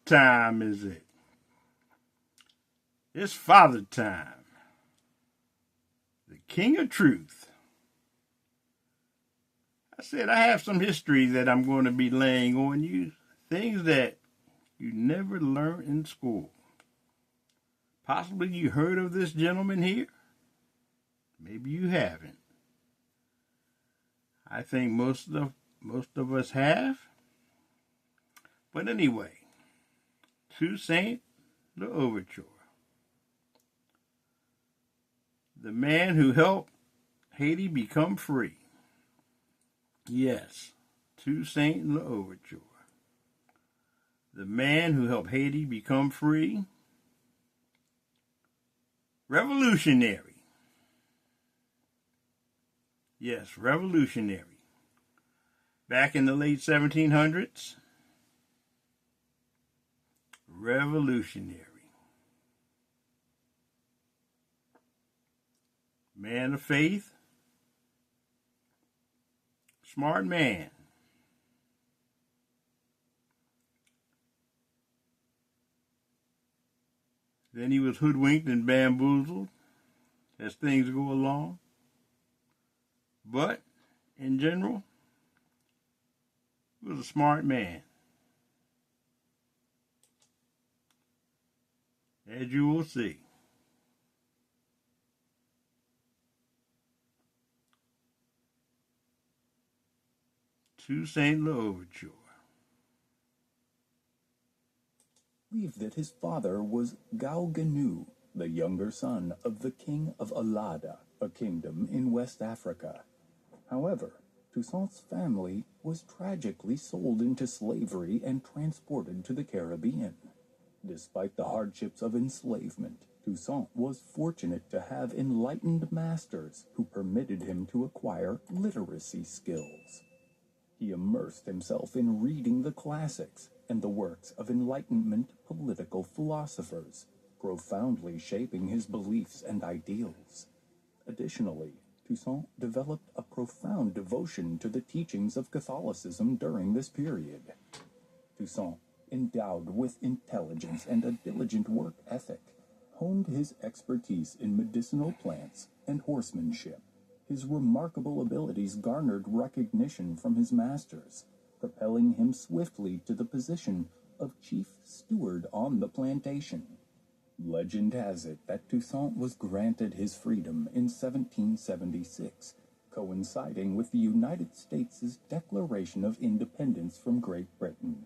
time is it? It's Father time. The King of Truth. I said I have some history that I'm going to be laying on you. Things that you never learned in school. Possibly you heard of this gentleman here. Maybe you haven't. I think most of us have. But anyway, Toussaint L'Overture. The man who helped Haiti become free. Yes, Toussaint L'Overture. The man who helped Haiti become free. Revolutionary. Yes, revolutionary. Back in the late 1700s. Revolutionary. Man of faith. Smart man. Then he was hoodwinked and bamboozled as things go along. But, in general, he was a smart man. As you will see. Toussaint L'Overture. Believed that his father was Gaugenu, the younger son of the king of Alada, a kingdom in West Africa. However, Toussaint's family was tragically sold into slavery and transported to the Caribbean. Despite the hardships of enslavement, Toussaint was fortunate to have enlightened masters who permitted him to acquire literacy skills. He immersed himself in reading the classics and the works of Enlightenment political philosophers, profoundly shaping his beliefs and ideals. Additionally, Toussaint developed a profound devotion to the teachings of Catholicism during this period. Toussaint, endowed with intelligence and a diligent work ethic, honed his expertise in medicinal plants and horsemanship. His remarkable abilities garnered recognition from his masters, propelling him swiftly to the position of chief steward on the plantation. Legend has it that Toussaint was granted his freedom in 1776, coinciding with the United States' Declaration of Independence from Great Britain.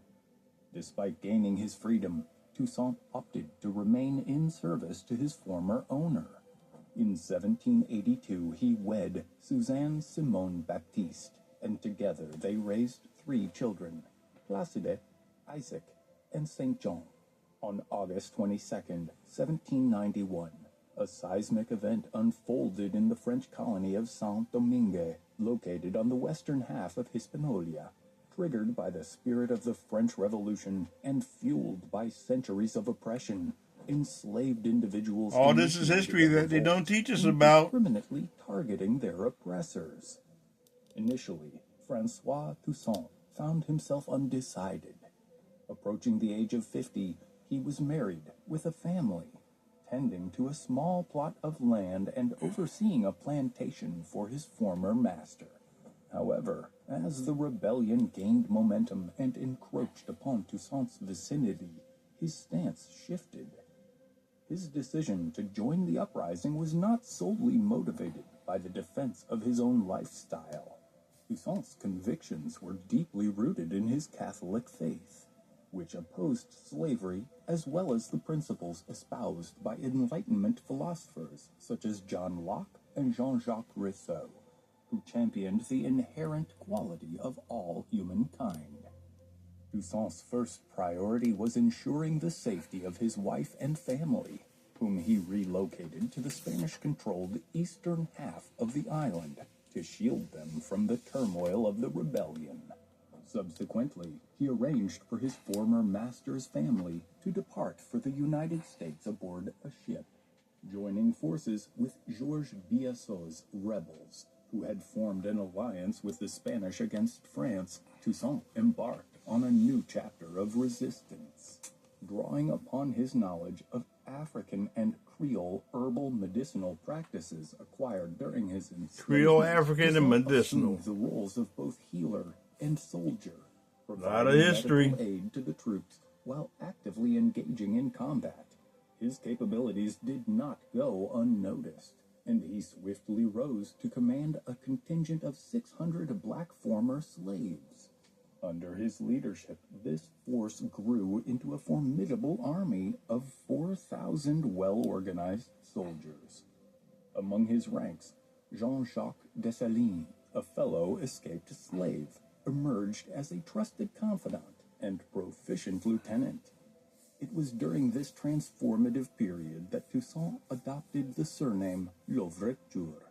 Despite gaining his freedom, Toussaint opted to remain in service to his former owner. In 1782, he wed Suzanne Simone Baptiste, and together they raised 3 children, Placide, Isaac, and Saint John. On August 22, 1791, a seismic event unfolded in the French colony of Saint-Domingue, located on the western half of Hispaniola, triggered by the spirit of the French Revolution and fueled by centuries of oppression. Enslaved individuals. All this is history that they don't teach us about. Indiscriminately targeting their oppressors. Initially, Francois Toussaint found himself undecided. Approaching the age of 50, he was married with a family, tending to a small plot of land and overseeing a plantation for his former master. However, as the rebellion gained momentum and encroached upon Toussaint's vicinity, his stance shifted. His decision to join the uprising was not solely motivated by the defense of his own lifestyle. Toussaint's convictions were deeply rooted in his Catholic faith, which opposed slavery as well as the principles espoused by Enlightenment philosophers such as John Locke and Jean-Jacques Rousseau, who championed the inherent quality of all humankind. Toussaint's first priority was ensuring the safety of his wife and family, whom he relocated to the Spanish-controlled eastern half of the island to shield them from the turmoil of the rebellion. Subsequently, he arranged for his former master's family to depart for the United States aboard a ship, joining forces with Georges Biassou's rebels, who had formed an alliance with the Spanish against France. Toussaint embarked on a new chapter of resistance. drawing upon his knowledge of African and Creole herbal medicinal practices acquired during his enslavement. Creole, African, and medicinal. The roles of both healer and soldier, A lot of providing history. medical aid to the troops while actively engaging in combat. His capabilities did not go unnoticed, and he swiftly rose to command a contingent of 600 black former slaves. Under his leadership, this force grew into a formidable army of 4,000 well-organized soldiers. Among his ranks, Jean-Jacques Dessalines, a fellow escaped slave, emerged as a trusted confidant and proficient lieutenant. It was during this transformative period that Toussaint adopted the surname L'Overture,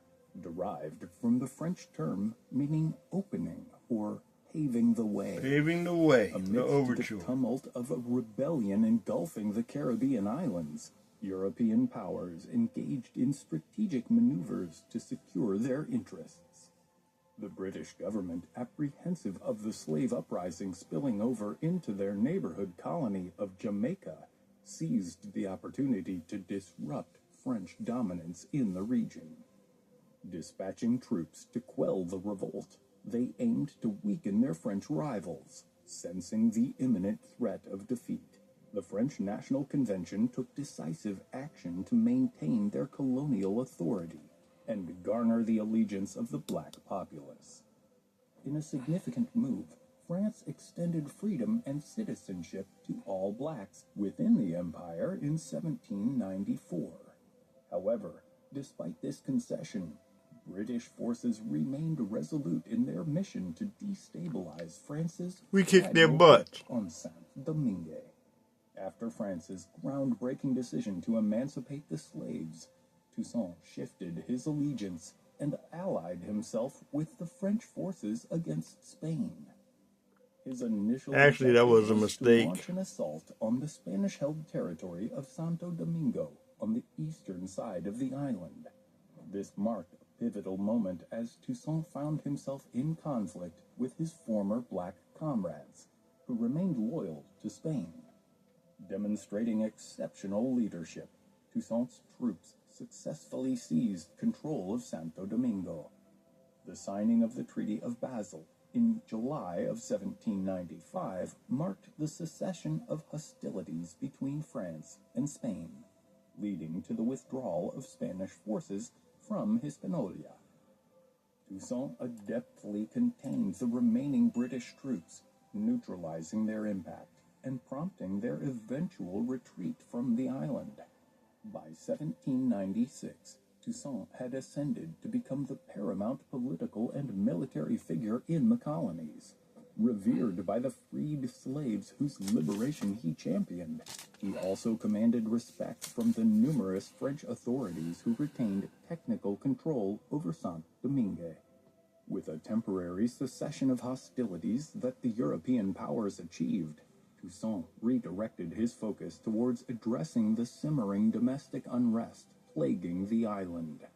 derived from the French term meaning opening or paving the way. Paving the way, Amidst the overture. the tumult of a rebellion engulfing the Caribbean islands, European powers engaged in strategic maneuvers to secure their interests. The British government, apprehensive of the slave uprising spilling over into their neighborhood colony of Jamaica, seized the opportunity to disrupt French dominance in the region. Dispatching troops to quell the revolt, they aimed to weaken their French rivals. Sensing the imminent threat of defeat, the French National Convention took decisive action to maintain their colonial authority and garner the allegiance of the black populace. In a significant move, France extended freedom and citizenship to all blacks within the empire in 1794. However, despite this concession, British forces remained resolute in their mission to destabilize France's We kicked their fragile butts. grip on Saint-Domingue. After France's groundbreaking decision to emancipate the slaves, Toussaint shifted his allegiance and allied himself with the French forces against Spain. His initial Actually, that was a objective mistake. to launch an assault on the Spanish-held territory of Santo Domingo on the eastern side of the island. This marked a pivotal moment as Toussaint found himself in conflict with his former black comrades, who remained loyal to Spain. Demonstrating exceptional leadership, Toussaint's troops successfully seized control of Santo Domingo. The signing of the Treaty of Basel in July of 1795 marked the cessation of hostilities between France and Spain, leading to the withdrawal of Spanish forces from Hispaniola. Toussaint adeptly contained the remaining British troops, neutralizing their impact and prompting their eventual retreat from the island. By 1796, Toussaint had ascended to become the paramount political and military figure in the colonies. Revered by the freed slaves whose liberation he championed, he also commanded respect from the numerous French authorities who retained technical control over Saint-Domingue. With a temporary cessation of hostilities that the European powers achieved, Toussaint redirected his focus towards addressing the simmering domestic unrest plaguing the island.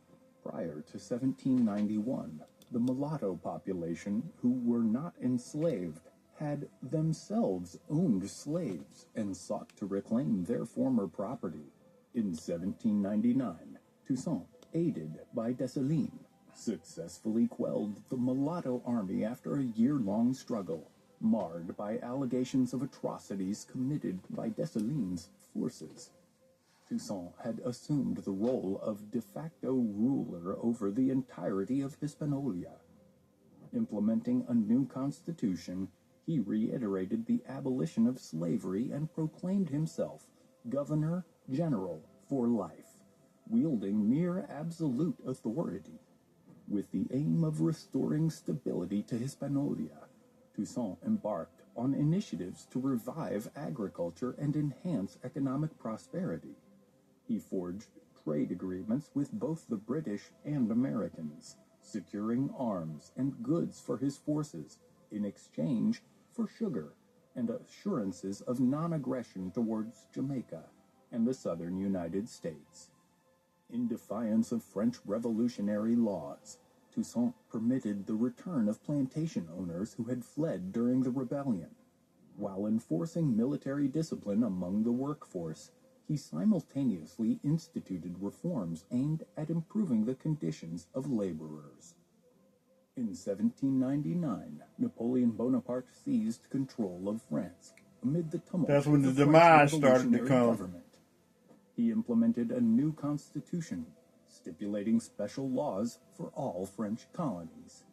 Prior to 1791, the mulatto population, who were not enslaved, had themselves owned slaves and sought to reclaim their former property. In 1799, Toussaint, aided by Dessalines, successfully quelled the mulatto army after a year-long struggle, marred by allegations of atrocities committed by Dessalines' forces. Toussaint had assumed the role of de facto ruler over the entirety of Hispaniola. Implementing a new constitution, he reiterated the abolition of slavery and proclaimed himself Governor General for life, wielding near absolute authority. With the aim of restoring stability to Hispaniola, Toussaint embarked on initiatives to revive agriculture and enhance economic prosperity. He forged trade agreements with both the British and Americans, securing arms and goods for his forces in exchange for sugar and assurances of non-aggression towards Jamaica and the southern United States. In defiance of French revolutionary laws, Toussaint permitted the return of plantation owners who had fled during the rebellion. While enforcing military discipline among the workforce, he simultaneously instituted reforms aimed at improving the conditions of laborers. In 1799, Napoleon Bonaparte seized control of France amid the tumult That's when the of French demise started to revolutionary come. government. He implemented a new constitution, stipulating special laws for all French colonies.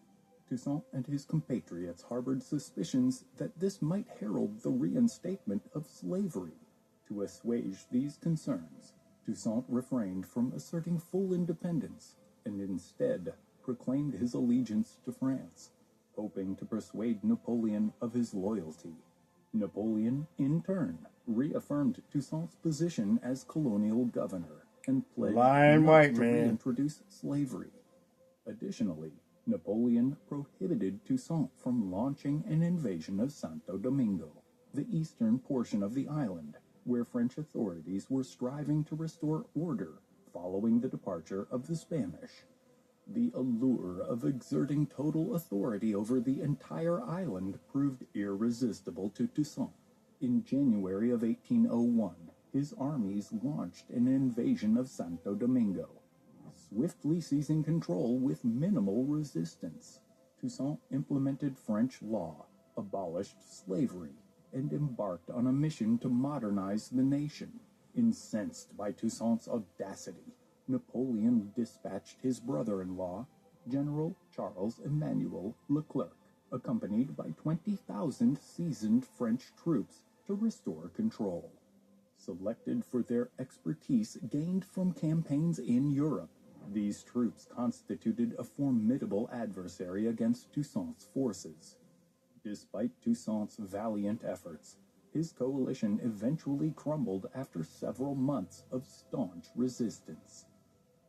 Toussaint and his compatriots harbored suspicions that this might herald the reinstatement of slavery. To assuage these concerns, Toussaint refrained from asserting full independence and instead proclaimed his allegiance to France, hoping to persuade Napoleon of his loyalty. Napoleon, in turn, reaffirmed Toussaint's position as colonial governor and pledged not to reintroduce slavery. Additionally, Napoleon prohibited Toussaint from launching an invasion of Santo Domingo, the eastern portion of the island, where French authorities were striving to restore order following the departure of the Spanish. The allure of exerting total authority over the entire island proved irresistible to Toussaint. In January of 1801, his armies launched an invasion of Santo Domingo, swiftly seizing control with minimal resistance. Toussaint implemented French law, abolished slavery, and embarked on a mission to modernize the nation. Incensed by Toussaint's audacity, Napoleon dispatched his brother-in-law, General Charles Emmanuel Leclerc, accompanied by 20,000 seasoned French troops to restore control. Selected for their expertise gained from campaigns in Europe, these troops constituted a formidable adversary against Toussaint's forces. Despite Toussaint's valiant efforts, his coalition eventually crumbled after several months of staunch resistance.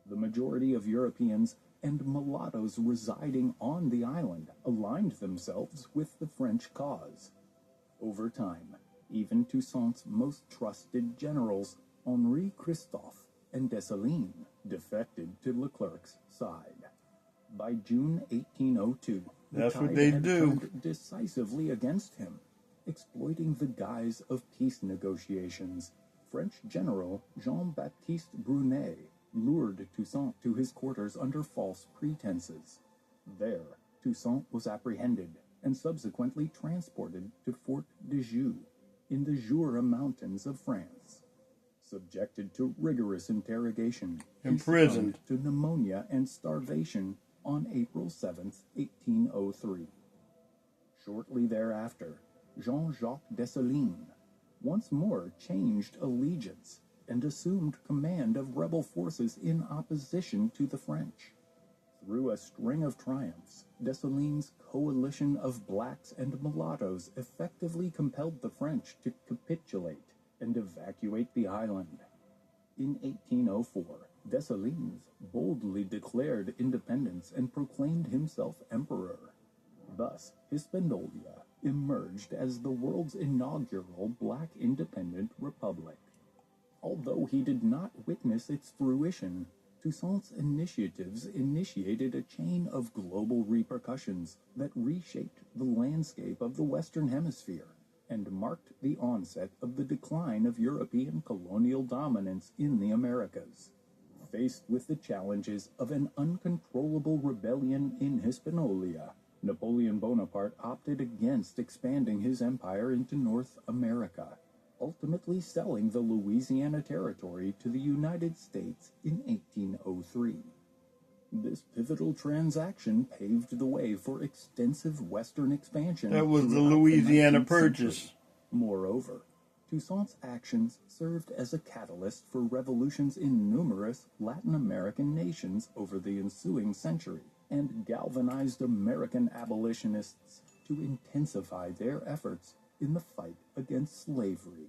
The majority of Europeans and mulattoes residing on the island aligned themselves with the French cause. Over time, even Toussaint's most trusted generals, Henri Christophe and Dessalines, defected to Leclerc's side. By June 1802, that's what they do. Turned decisively against him. Exploiting the guise of peace negotiations, French General Jean-Baptiste Brunet lured Toussaint to his quarters under false pretenses. There, Toussaint was apprehended and subsequently transported to Fort de Joux in the Jura Mountains of France. Subjected to rigorous interrogation, imprisoned to pneumonia and starvation on April 7, 1803. Shortly thereafter, Jean-Jacques Dessalines once more changed allegiance and assumed command of rebel forces in opposition to the French. Through a string of triumphs, Dessalines' coalition of blacks and mulattoes effectively compelled the French to capitulate and evacuate the island. In 1804, Dessalines boldly declared independence and proclaimed himself emperor. Thus, Hispaniola emerged as the world's inaugural black independent republic. Although he did not witness its fruition, Toussaint's initiatives initiated a chain of global repercussions that reshaped the landscape of the Western Hemisphere and marked the onset of the decline of European colonial dominance in the Americas. Faced with the challenges of an uncontrollable rebellion in Hispaniola, Napoleon Bonaparte opted against expanding his empire into North America, ultimately selling the Louisiana Territory to the United States in 1803. This pivotal transaction paved the way for extensive Western expansion. That was the Louisiana Purchase. Moreover, Toussaint's actions served as a catalyst for revolutions in numerous Latin American nations over the ensuing century, and galvanized American abolitionists to intensify their efforts in the fight against slavery.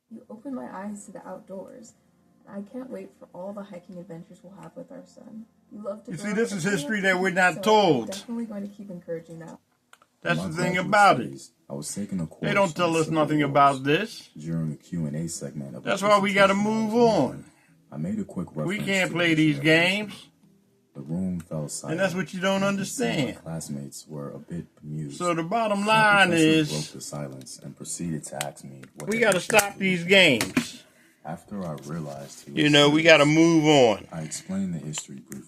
You opened my eyes to the outdoors, and I can't wait for all the hiking adventures we'll have with our son. You love to. You see, this is history that we're not told. I'm definitely going to keep encouraging that. That's the thing about it. I was taking a course. They don't tell us nothing about this. During the Q&A segment of that's why we got to move on. I made a quick reference. We can't play these games. The room fell silent. And that's what you don't My understand. classmates were a bit bemused. So the bottom My line professor is, broke the silence and proceeded to ask me what we the got to issue stop was. these games. After I realized he was You know, we got to serious, move on. I explained the history briefly.